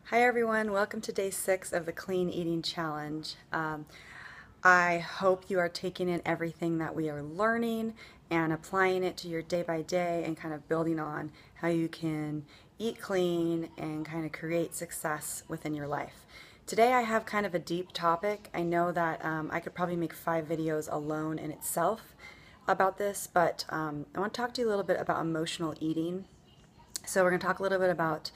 Hi everyone, welcome to day 6 of the Clean Eating Challenge. I hope you are taking in everything that we are learning and applying it to your day by day and kind of building on how you can eat clean and kind of create success within your life. Today I have kind of a deep topic. I know that I could probably make 5 videos alone in itself about this, but I want to talk to you a little bit about emotional eating. So we're going to talk a little bit about,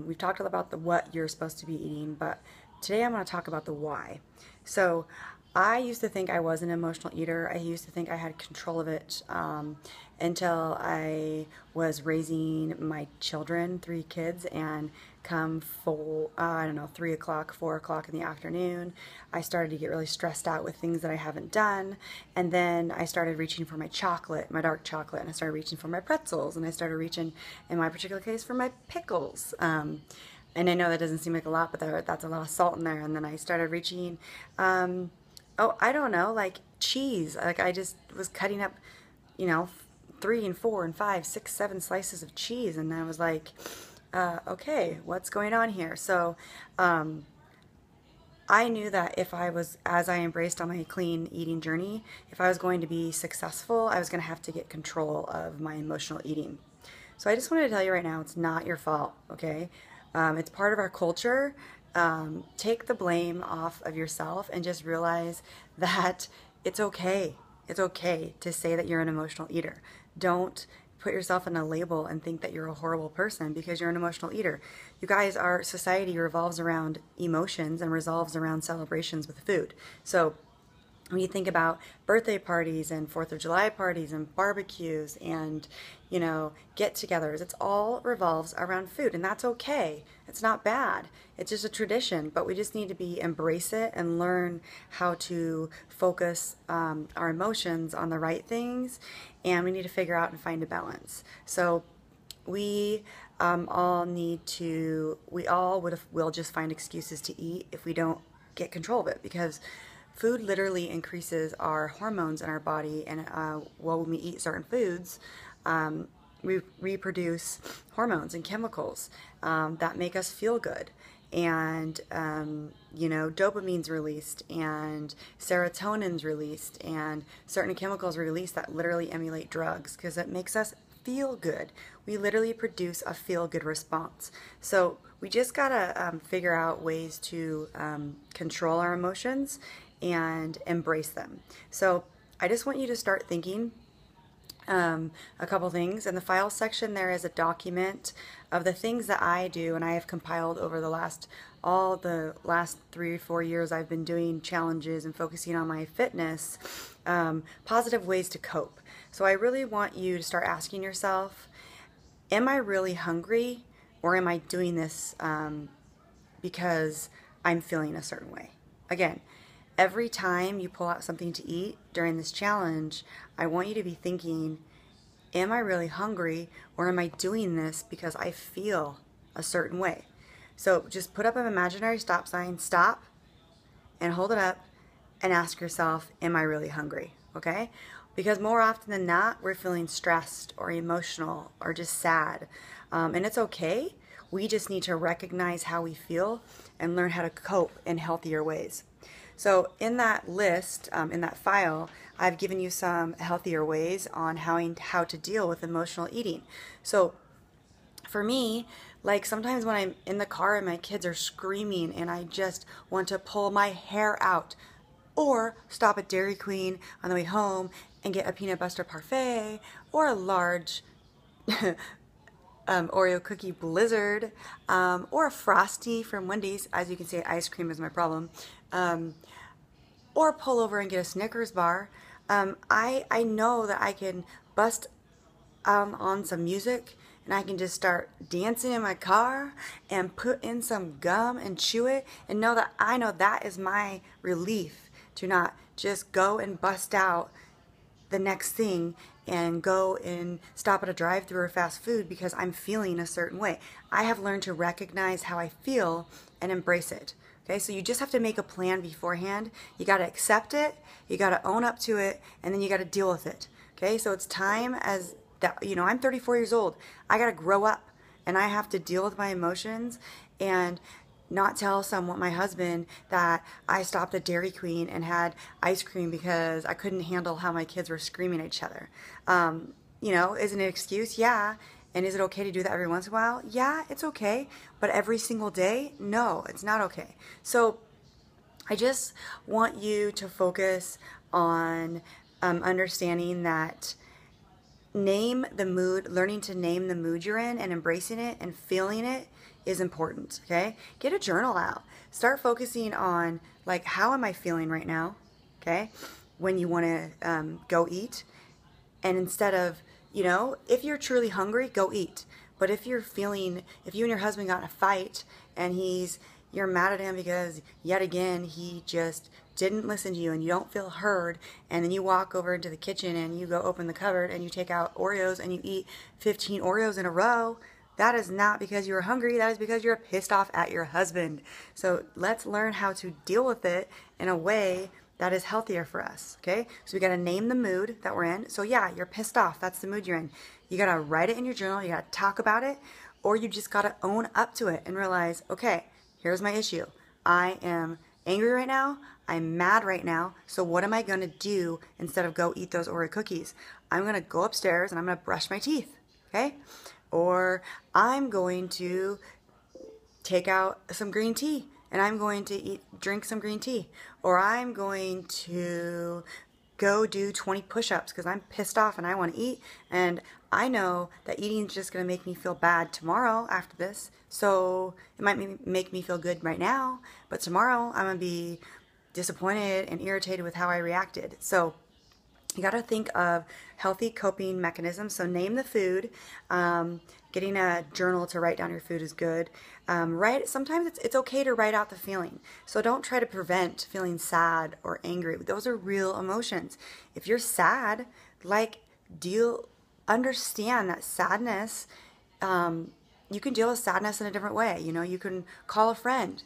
we've talked about the what you're supposed to be eating, but today I'm going to talk about the why. So I used to think I was an emotional eater. I used to think I had control of it until I was raising my children, 3 kids, and come I don't know, 3 o'clock, 4 o'clock in the afternoon, I started to get really stressed out with things that I haven't done. And then I started reaching for my chocolate, my dark chocolate, and I started reaching for my pretzels, and I started reaching, in my particular case, for my pickles. And I know that doesn't seem like a lot, but that's a lot of salt in there. And then I started reaching, oh, I don't know, like cheese. Like I just was cutting up, you know, 3 and 4 and 5, 6, 7 slices of cheese, and I was like, okay, what's going on here? So I knew that if I was, as I embraced on my clean eating journey, if I was going to be successful, I was going to have to get control of my emotional eating. So I just wanted to tell you right now, it's not your fault, okay? It's part of our culture. Take the blame off of yourself and just realize that it's okay. It's okay to say that you're an emotional eater. Don't put yourself in a label and think that you're a horrible person because you're an emotional eater. You guys, our society revolves around emotions and revolves around celebrations with food. So when you think about birthday parties and 4th of July parties and barbecues and, you know, get-togethers, it's all revolves around food, and that's okay. It's not bad. It's just a tradition, but we just need to embrace it and learn how to focus our emotions on the right things, and we need to figure out and find a balance. So we we all will just find excuses to eat if we don't get control of it, because food literally increases our hormones in our body, and when we eat certain foods, we reproduce hormones and chemicals that make us feel good. And, you know, dopamine's released and serotonin's released and certain chemicals released that literally emulate drugs because it makes us feel good. We literally produce a feel-good response. So we just gotta figure out ways to control our emotions and embrace them. So I just want you to start thinking a couple things. In the file section, there is a document of the things that I do, and I have compiled over all the last 3 or 4 years I've been doing challenges and focusing on my fitness, positive ways to cope. So I really want you to start asking yourself, am I really hungry, or am I doing this because I'm feeling a certain way? Again, every time you pull out something to eat during this challenge, I want you to be thinking, am I really hungry, or am I doing this because I feel a certain way? So just put up an imaginary stop sign, stop, and hold it up, and ask yourself, am I really hungry? Okay? Because more often than not, we're feeling stressed or emotional or just sad. And it's okay. We just need to recognize how we feel and learn how to cope in healthier ways. So in that list, in that file, I've given you some healthier ways on how to deal with emotional eating. So for me, like sometimes when I'm in the car and my kids are screaming and I just want to pull my hair out, or stop at Dairy Queen on the way home and get a peanut butter parfait or a large Oreo cookie blizzard, or a Frosty from Wendy's. As you can see, ice cream is my problem. Or pull over and get a Snickers bar. I know that I can bust on some music and I can just start dancing in my car and put in some gum and chew it and know that I know that is my relief, to not just go and bust out the next thing and go and stop at a drive-thru or fast food because I'm feeling a certain way. I have learned to recognize how I feel and embrace it. Okay, so you just have to make a plan beforehand. You got to accept it, you got to own up to it, and then you got to deal with it. Okay, so it's time as that, you know, I'm 34 years old. I got to grow up and I have to deal with my emotions and not tell my husband that I stopped at Dairy Queen and had ice cream because I couldn't handle how my kids were screaming at each other. Is it an excuse? Yeah. And is it okay to do that every once in a while? Yeah, it's okay. But every single day? No, it's not okay. So I just want you to focus on understanding that learning to name the mood you're in and embracing it and feeling it is important, okay? Get a journal out. Start focusing on, like, how am I feeling right now, okay? When you want to go eat. And instead of, if you're truly hungry, go eat. But if you and your husband got in a fight and you're mad at him because yet again he just didn't listen to you and you don't feel heard, and then you walk over into the kitchen and you go open the cupboard and you take out Oreos and you eat 15 Oreos in a row, that is not because you're hungry. That is because you're pissed off at your husband. So let's learn how to deal with it in a way that is healthier for us, okay? So we got to name the mood that we're in. So yeah, you're pissed off. That's the mood you're in. You got to write it in your journal. You got to talk about it, or you just got to own up to it and realize, okay, here's my issue. I am angry right now. I'm mad right now. So what am I going to do instead of go eat those Oreo cookies? I'm going to go upstairs and I'm going to brush my teeth, okay? Or I'm going to take out some green tea and I'm going to drink some green tea. Or I'm going to go do 20 push-ups because I'm pissed off and I want to eat, and I know that eating is just going to make me feel bad tomorrow after this. So it might make me feel good right now, but tomorrow I'm going to be disappointed and irritated with how I reacted. So you got to think of healthy coping mechanisms. So name the food. Getting a journal to write down your food is good. Sometimes it's okay to write out the feeling. So don't try to prevent feeling sad or angry. Those are real emotions. If you're sad, understand that sadness. You can deal with sadness in a different way. You can call a friend.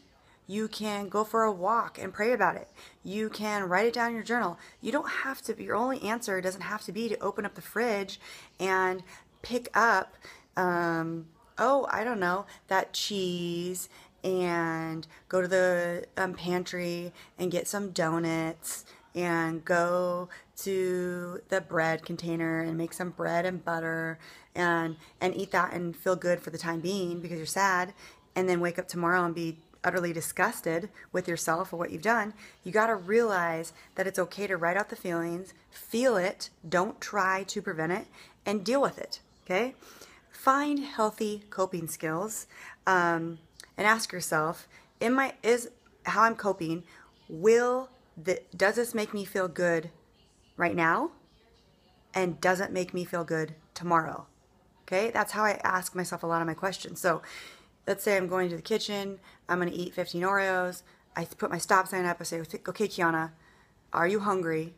You can go for a walk and pray about it. You can write it down in your journal. You don't have to, your only answer doesn't have to be to open up the fridge and pick up, I don't know, that cheese and go to the pantry and get some donuts and go to the bread container and make some bread and butter and eat that and feel good for the time being because you're sad, and then wake up tomorrow and be utterly disgusted with yourself or what you've done. You got to realize that it's okay to write out the feelings, feel it, don't try to prevent it, and deal with it, okay? Find healthy coping skills and ask yourself, how I'm coping, does this make me feel good right now? And does it make me feel good tomorrow? Okay, that's how I ask myself a lot of my questions. So let's say I'm going to the kitchen, I'm going to eat 15 Oreos, I put my stop sign up, I say, okay, Kiana, are you hungry?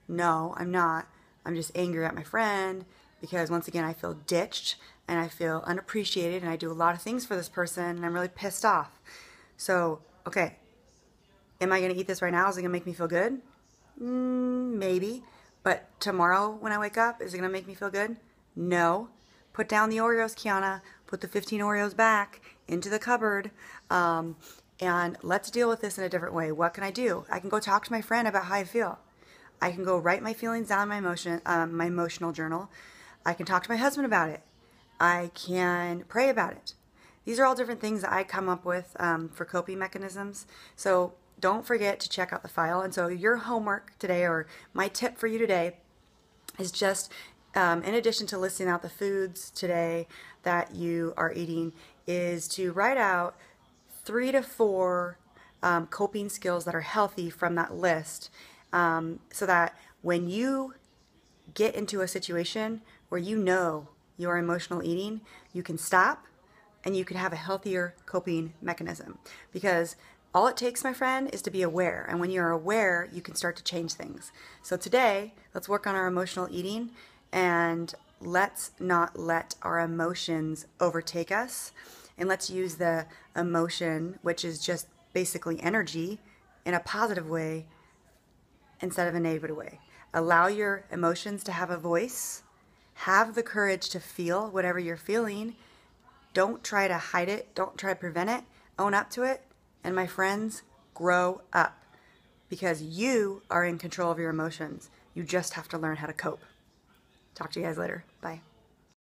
No, I'm not. I'm just angry at my friend because, once again, I feel ditched and I feel unappreciated and I do a lot of things for this person and I'm really pissed off. So, okay, am I going to eat this right now? Is it going to make me feel good? Maybe. But tomorrow when I wake up, is it going to make me feel good? No. Put down the Oreos, Kiana. Put the 15 Oreos back into the cupboard, and let's deal with this in a different way. What can I do? I can go talk to my friend about how I feel. I can go write my feelings down in my emotional journal. I can talk to my husband about it. I can pray about it. These are all different things that I come up with for coping mechanisms. So don't forget to check out the file. And so your homework today, or my tip for you today, is just in addition to listing out the foods today that you are eating, is to write out 3 to 4 coping skills that are healthy from that list, so that when you get into a situation where you are emotional eating, you can stop and you can have a healthier coping mechanism. Because all it takes, my friend, is to be aware. And when you're aware, you can start to change things. So today, let's work on our emotional eating, and let's not let our emotions overtake us. And let's use the emotion, which is just basically energy, in a positive way instead of a negative way. Allow your emotions to have a voice. Have the courage to feel whatever you're feeling, Don't try to hide it. Don't try to prevent it. Own up to it. And my friends, grow up, because you are in control of your emotions. You just have to learn how to cope. Talk to you guys later. Bye.